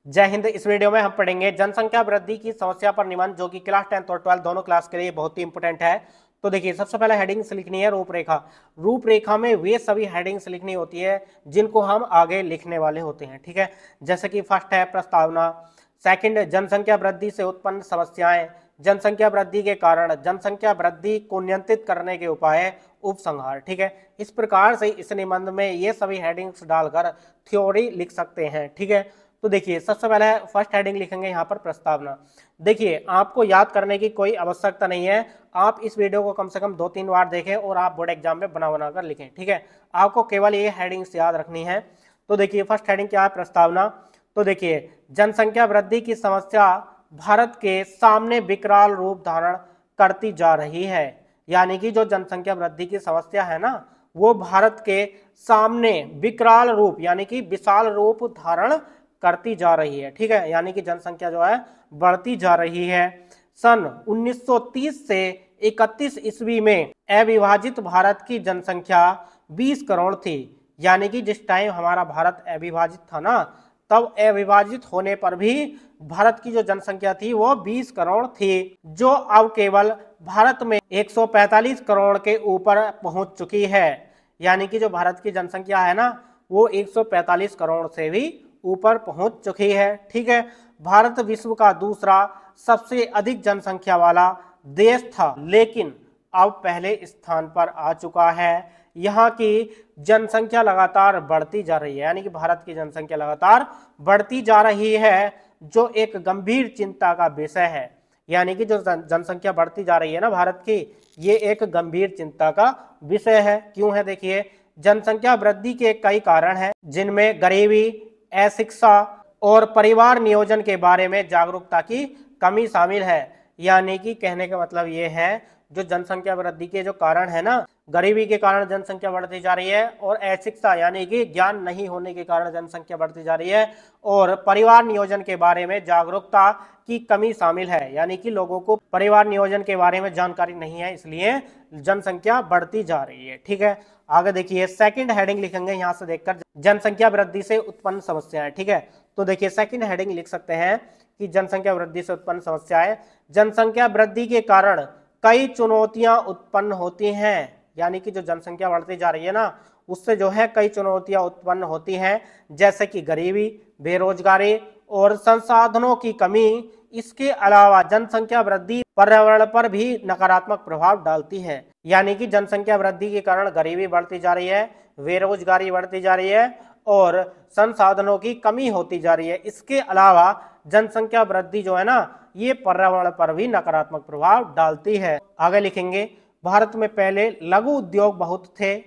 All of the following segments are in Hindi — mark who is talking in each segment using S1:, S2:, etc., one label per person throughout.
S1: जय हिंद। इस वीडियो में हम पढ़ेंगे जनसंख्या वृद्धि की समस्या पर निबंध, जो कि क्लास 10th और 12th दोनों क्लास के लिए बहुत ही इंपॉर्टेंट है। तो देखिए, सबसे पहले हेडिंग्स लिखनी है रूपरेखा। रूपरेखा में वे सभी हेडिंग्स लिखनी होती है जिनको हम आगे लिखने वाले होते हैं, ठीक है। जैसे कि फर्स्ट है प्रस्तावना, सेकंड जनसंख्या वृद्धि से उत्पन्न समस्याएं, जनसंख्या वृद्धि के कारण, जनसंख्या वृद्धि को नियंत्रित करने के उपाय, उपसंहार, ठीक है। इस प्रकार से इस निबंध में ये सभी हेडिंग्स डालकर थ्योरी लिख सकते हैं, ठीक है। तो देखिए, सबसे पहले फर्स्ट हेडिंग लिखेंगे यहाँ पर प्रस्तावना। देखिए, आपको याद करने की कोई आवश्यकता नहीं है, आप इस वीडियो को कम से कम 2-3 बार देखें और आप बोर्ड एग्जाम में बना बना कर लिखें, ठीक है। आपको केवल ये हेडिंग्स याद रखनी है। तो देखिए, फर्स्ट हेडिंग क्या है, प्रस्तावना। तो देखिए, जनसंख्या वृद्धि की समस्या भारत के सामने विकराल रूप धारण करती जा रही है। यानी कि जो जनसंख्या वृद्धि की समस्या है ना, वो भारत के सामने विकराल रूप यानी कि विशाल रूप धारण करती जा रही है, ठीक है। यानी कि जनसंख्या जो है बढ़ती जा रही है। सन 1930 से 31 ईस्वी में अविभाजित भारत की जनसंख्या 20 करोड़ थी। यानी कि जिस टाइम हमारा भारत अविभाजित था ना, तब अविभाजित होने पर भी भारत की जो जनसंख्या थी वो 20 करोड़ थी, जो अब केवल भारत में 145 करोड़ के ऊपर पहुंच चुकी है। यानी कि जो भारत की जनसंख्या है ना, वो 145 करोड़ से भी ऊपर पहुंच चुकी है, ठीक है। भारत विश्व का दूसरा सबसे अधिक जनसंख्या वाला देश था, लेकिन अब पहले स्थान पर आ चुका है। यहाँ की जनसंख्या लगातार बढ़ती जा रही है, यानी कि भारत की जनसंख्या लगातार बढ़ती जा रही है, जो एक गंभीर चिंता का विषय है। यानी कि जो जनसंख्या बढ़ती जा रही है ना भारत की, ये एक गंभीर चिंता का विषय है। क्यों है? देखिए, जनसंख्या वृद्धि के कई कारण हैं, जिनमें गरीबी, अशिक्षा और परिवार नियोजन के बारे में जागरूकता की कमी शामिल है। यानी कि कहने का मतलब ये है, जो जनसंख्या वृद्धि के जो कारण है ना, गरीबी के कारण जनसंख्या बढ़ती जा रही है, और अशिक्षा यानी कि ज्ञान नहीं होने के कारण जनसंख्या बढ़ती जा रही है, और परिवार नियोजन के बारे में जागरूकता की कमी शामिल है। यानी कि लोगों को परिवार नियोजन के बारे में जानकारी नहीं है, इसलिए जनसंख्या बढ़ती जा रही है, ठीक है। आगे देखिए, सेकंड हेडिंग लिखेंगे यहाँ से देखकर, जनसंख्या वृद्धि से उत्पन्न समस्याएं, ठीक है। तो देखिए, सेकंड हेडिंग लिख सकते हैं कि जनसंख्या वृद्धि से उत्पन्न समस्याएं। जनसंख्या वृद्धि के कारण कई चुनौतियां उत्पन्न होती हैं। यानी कि जो जनसंख्या बढ़ती जा रही है ना, उससे जो है कई चुनौतियां उत्पन्न होती हैं, जैसे कि गरीबी, बेरोजगारी और संसाधनों की कमी। इसके अलावा जनसंख्या वृद्धि पर्यावरण पर भी नकारात्मक प्रभाव डालती है। यानी कि जनसंख्या वृद्धि के कारण गरीबी बढ़ती जा रही है, बेरोजगारी बढ़ती जा रही है और संसाधनों की कमी होती जा रही है। इसके अलावा जनसंख्या वृद्धि जो है ना, ये पर्यावरण पर भी नकारात्मक प्रभाव डालती है। आगे लिखेंगे, भारत में पहले लघु उद्योग बहुत थे,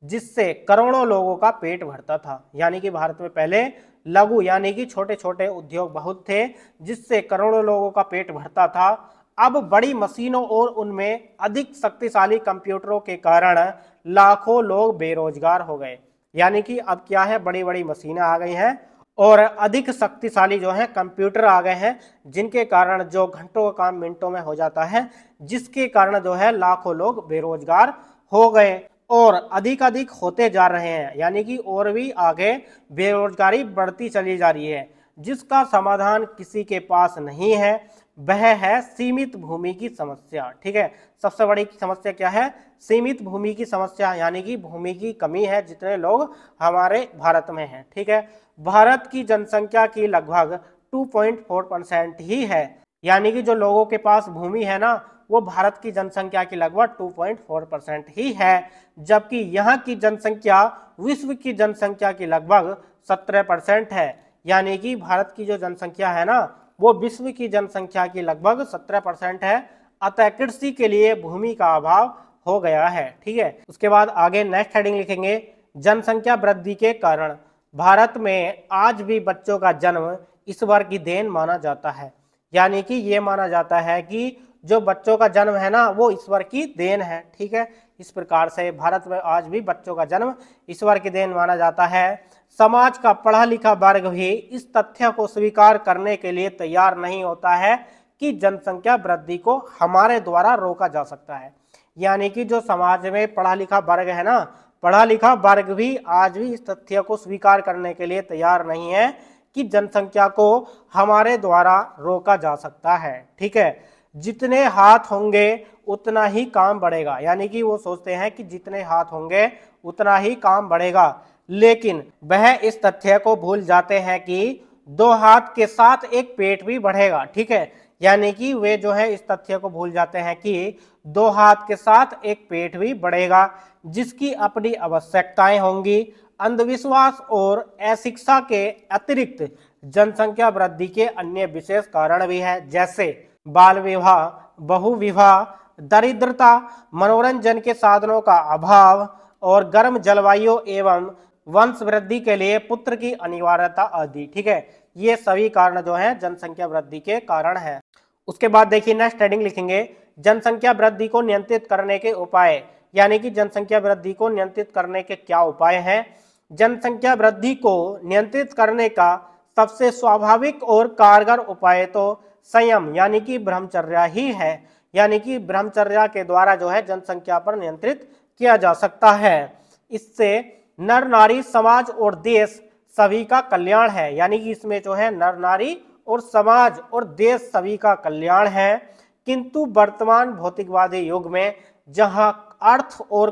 S1: जिससे करोड़ों लोगों का पेट भरता था। यानी कि भारत में पहले लघु यानी कि छोटे छोटे उद्योग बहुत थे, जिससे करोड़ों लोगों का पेट भरता था। अब बड़ी मशीनों और उनमें अधिक शक्तिशाली कंप्यूटरों के कारण लाखों लोग बेरोजगार हो गए। यानी कि अब क्या है, बड़ी बड़ी मशीनें आ गई हैं और अधिक शक्तिशाली जो है कंप्यूटर आ गए हैं, जिनके कारण जो घंटों का काम मिनटों में हो जाता है, जिसके कारण जो है लाखों लोग बेरोजगार हो गए और अधिक अधिक होते जा रहे हैं। यानी कि और भी आगे बेरोजगारी बढ़ती चली जा रही है, जिसका समाधान किसी के पास नहीं है। वह है सीमित भूमि की समस्या, ठीक है। सबसे बड़ी समस्या क्या है? सीमित भूमि की समस्या, यानी कि भूमि की कमी है, जितने लोग हमारे भारत में हैं, ठीक है। भारत की जनसंख्या की लगभग 2.4% ही है। यानी कि जो लोगों के पास भूमि है ना, वो भारत की जनसंख्या की लगभग 2.4% ही है, जबकि यहाँ की जनसंख्या विश्व की जनसंख्या की लगभग 17% है। यानी कि भारत की जो जनसंख्या है ना, वो विश्व की जनसंख्या की लगभग 17% है। अतः कृषि के लिए भूमि का अभाव हो गया है, ठीक है। उसके बाद आगे नेक्स्ट हेडिंग लिखेंगे, जनसंख्या वृद्धि के कारण भारत में आज भी बच्चों का जन्म ईश्वर की देन माना जाता है। यानी कि ये माना जाता है कि जो बच्चों का जन्म है ना, वो ईश्वर की देन है, ठीक है। इस प्रकार से भारत में आज भी बच्चों का जन्म ईश्वर की देन माना जाता है। समाज का पढ़ा लिखा वर्ग भी इस तथ्य को स्वीकार करने के लिए तैयार नहीं होता है कि जनसंख्या वृद्धि को हमारे द्वारा रोका जा सकता है। यानी कि जो समाज में पढ़ा लिखा वर्ग है ना, पढ़ा लिखा वर्ग भी आज भी इस तथ्य को स्वीकार करने के लिए तैयार नहीं है कि जनसंख्या को हमारे द्वारा रोका जा सकता है। ठीक है, जितने हाथ होंगे उतना ही काम बढ़ेगा, यानी कि वो सोचते हैं कि जितने हाथ होंगे उतना ही काम बढ़ेगा, लेकिन वह इस तथ्य को भूल जाते हैं कि 2 हाथ के साथ एक पेट भी बढ़ेगा। ठीक है, यानी कि वे जो है इस तथ्य को भूल जाते हैं कि 2 हाथ के साथ एक पेट भी बढ़ेगा, जिसकी अपनी आवश्यकताएं होंगी। अंधविश्वास और अशिक्षा के अतिरिक्त जनसंख्या वृद्धि के अन्य विशेष कारण भी है, जैसे बाल विवाह, बहु विवाह, दरिद्रता, मनोरंजन के साधनों का अभाव और गर्म जलवायु एवं वंश वृद्धि के लिए पुत्र की अनिवार्यता आदि। ठीक है, ये सभी कारण जो है जनसंख्या वृद्धि के कारण है। उसके बाद देखिए नेक्स्ट हेडिंग लिखेंगे, जनसंख्या वृद्धि को नियंत्रित करने के उपाय, यानी कि जनसंख्या वृद्धि को नियंत्रित करने के क्या उपाय हैं। जनसंख्या वृद्धि को नियंत्रित करने का सबसे स्वाभाविक और कारगर उपाय तो संयम यानी कि ब्रह्मचर्या ही है, यानी कि ब्रह्मचर्या के द्वारा जो है जनसंख्या पर नियंत्रित किया जा सकता है। इससे नर नारी समाज और देश सभी का कल्याण है, यानी कि इसमें जो है नर नारी और समाज और देश सभी का कल्याण है। किंतु वर्तमान भौतिकवादी युग में जहां अर्थ और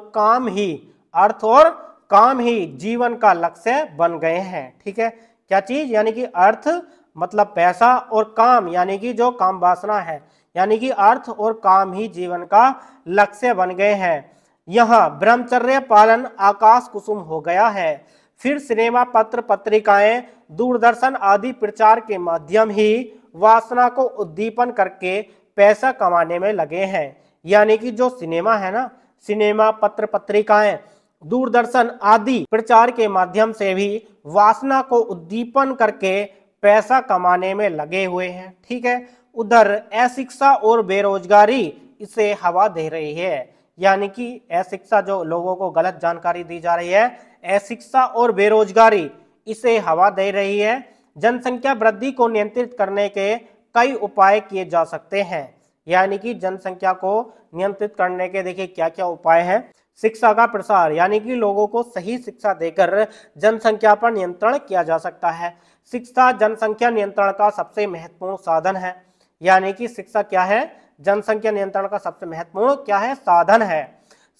S1: काम ही जीवन का लक्ष्य बन गए हैं। ठीक है, क्या चीज, यानी कि अर्थ मतलब पैसा और काम यानी कि जो काम वासना है, यानी कि अर्थ और काम ही जीवन का लक्ष्य बन गए हैं। यहाँ ब्रह्मचर्य पालन आकाश कुसुम हो गया है। फिर सिनेमा, पत्र पत्रिकाएं, दूरदर्शन आदि प्रचार के माध्यम ही वासना को उद्दीपन करके पैसा कमाने में लगे हैं। यानी कि जो सिनेमा है ना, सिनेमा, पत्र पत्रिकाएं, दूरदर्शन आदि प्रचार के माध्यम से भी वासना को उद्दीपन करके पैसा कमाने में लगे हुए हैं। ठीक है, उधर अशिक्षा और बेरोजगारी इसे हवा दे रही है, यानी कि अशिक्षा जो लोगों को गलत जानकारी दी जा रही है, अशिक्षा और बेरोजगारी इसे हवा दे रही है। जनसंख्या वृद्धि को नियंत्रित करने के कई उपाय किए जा सकते हैं, यानी कि जनसंख्या को नियंत्रित करने के देखिए क्या क्या उपाय हैं। शिक्षा का प्रसार, यानी कि लोगों को सही शिक्षा देकर जनसंख्या पर नियंत्रण किया जा सकता है। शिक्षा जनसंख्या नियंत्रण का सबसे महत्वपूर्ण साधन है, यानी कि शिक्षा क्या है, जनसंख्या नियंत्रण का सबसे महत्वपूर्ण क्या है, साधन है।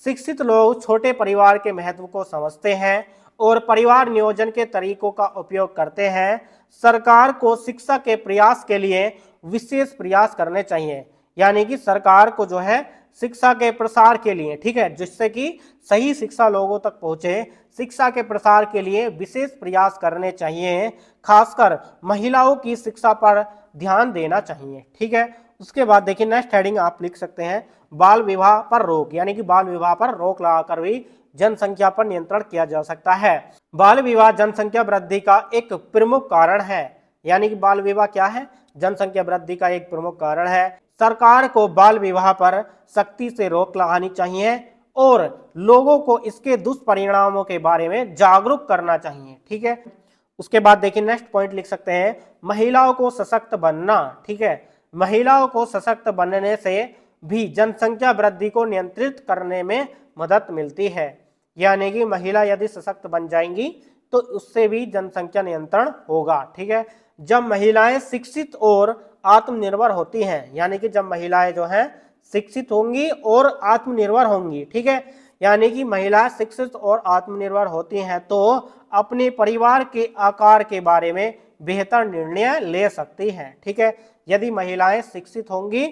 S1: शिक्षित लोग छोटे परिवार के महत्व को समझते हैं और परिवार नियोजन के तरीकों का उपयोग करते हैं। सरकार को शिक्षा के प्रयास के लिए विशेष प्रयास करने चाहिए, यानी कि सरकार को जो है शिक्षा के प्रसार के लिए, ठीक है, जिससे कि सही शिक्षा लोगों तक पहुंचे, शिक्षा के प्रसार के लिए विशेष प्रयास करने चाहिए। खासकर महिलाओं की शिक्षा पर ध्यान देना चाहिए। ठीक है, उसके बाद देखिए नेक्स्ट हेडिंग आप लिख सकते हैं, बाल विवाह पर रोक, यानी कि बाल विवाह पर रोक लगाकर भी जनसंख्या पर नियंत्रण किया जा सकता है। बाल विवाह जनसंख्या वृद्धि का एक प्रमुख कारण है, यानी कि बाल विवाह क्या है, जनसंख्या वृद्धि का एक प्रमुख कारण है। सरकार को बाल विवाह पर सख्ती से रोक लगानी चाहिए और लोगों को इसके दुष्परिणामों के बारे में जागरूक करना चाहिए। ठीक है, उसके बाद देखिए नेक्स्ट पॉइंट लिख सकते हैं, महिलाओं को सशक्त बनना। ठीक है, महिलाओं को सशक्त बनने से भी जनसंख्या वृद्धि को नियंत्रित करने में मदद मिलती है, यानी कि महिला यदि सशक्त बन जाएंगी तो उससे भी जनसंख्या नियंत्रण होगा। ठीक है, जब महिलाएं शिक्षित और आत्मनिर्भर होती हैं, यानी कि जब महिलाएं जो हैं शिक्षित होंगी और आत्मनिर्भर होंगी, ठीक है, यानी कि महिलाएं शिक्षित और आत्मनिर्भर होती हैं तो अपने परिवार के आकार के बारे में बेहतर निर्णय ले सकती हैं। ठीक है, यदि महिलाएं शिक्षित होंगी,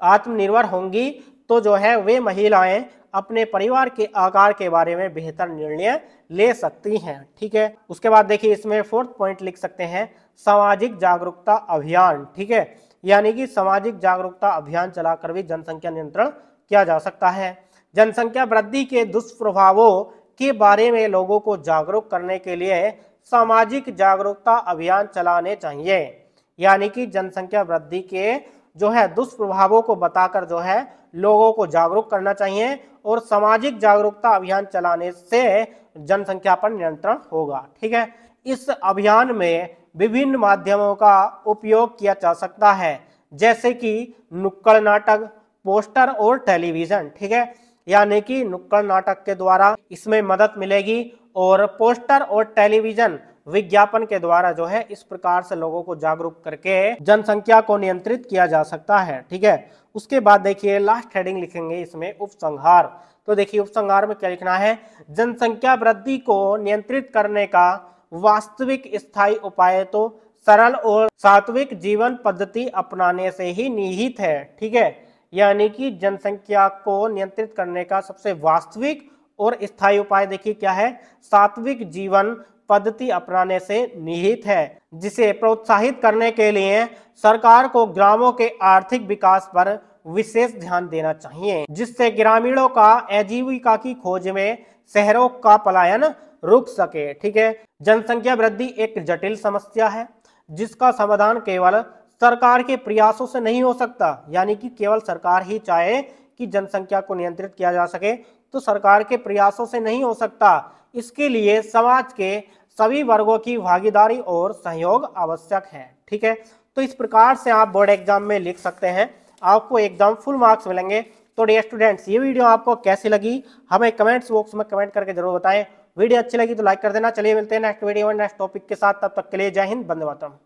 S1: आत्मनिर्भर होंगी तो जो है वे महिलाएं अपने परिवार के आकार के बारे में बेहतर निर्णय ले सकती हैं। ठीक है, उसके बाद देखिए इसमें फोर्थ पॉइंट लिख सकते हैं, सामाजिक जागरूकता अभियान। ठीक है, यानी कि सामाजिक जागरूकता अभियान चलाकर भी जनसंख्या नियंत्रण किया जा सकता है। जनसंख्या वृद्धि के दुष्प्रभावों के बारे में लोगों को जागरूक करने के लिए सामाजिक जागरूकता अभियान चलाने चाहिए, यानी कि जनसंख्या वृद्धि के जो है दुष्प्रभावों को बताकर जो है लोगों को जागरूक करना चाहिए और सामाजिक जागरूकता अभियान चलाने से जनसंख्या पर नियंत्रण होगा। ठीक है, इस अभियान में विभिन्न माध्यमों का उपयोग किया जा सकता है, जैसे कि नुक्कड़ नाटक, पोस्टर और टेलीविजन। ठीक है, यानी कि नुक्कड़ नाटक के द्वारा इसमें मदद मिलेगी और पोस्टर और टेलीविजन विज्ञापन के द्वारा जो है इस प्रकार से लोगों को जागरूक करके जनसंख्या को नियंत्रित किया जा सकता है। ठीक है, उसके बाद देखिए लास्ट हेडिंग लिखेंगे इसमें उपसंहार। तो देखिए उपसंहार में क्या लिखना है, जनसंख्या वृद्धि को नियंत्रित करने का वास्तविक स्थायी उपाय तो सरल और सात्विक जीवन पद्धति अपनाने से ही निहित है। ठीक है, यानी कि जनसंख्या को नियंत्रित करने का सबसे वास्तविक और स्थायी उपाय देखिए क्या है, सात्विक जीवन पद्धति अपनाने से निहित है, जिसे प्रोत्साहित करने के लिए सरकार को ग्रामों के आर्थिक विकास पर विशेष ध्यान देना चाहिए, जिससे ग्रामीणों का आजीविका की खोज में शहरों का पलायन रुक सके। ठीक है, जनसंख्या वृद्धि एक जटिल समस्या है जिसका समाधान केवल सरकार के प्रयासों से नहीं हो सकता, यानी कि केवल सरकार ही चाहे कि जनसंख्या को नियंत्रित किया जा सके तो सरकार के प्रयासों से नहीं हो सकता। इसके लिए समाज के सभी वर्गों की भागीदारी और सहयोग आवश्यक है। ठीक है, तो इस प्रकार से आप बोर्ड एग्जाम में लिख सकते हैं, आपको एकदम फुल मार्क्स मिलेंगे। तो डियर स्टूडेंट्स, ये वीडियो आपको कैसी लगी हमें कमेंट्स बॉक्स में कमेंट करके जरूर बताएं। वीडियो अच्छी लगी तो लाइक कर देना। चलिए मिलते हैं नेक्स्ट वीडियो में नेक्स्ट टॉपिक के साथ, तब तक के लिए जय हिंद, वंदे मातरम।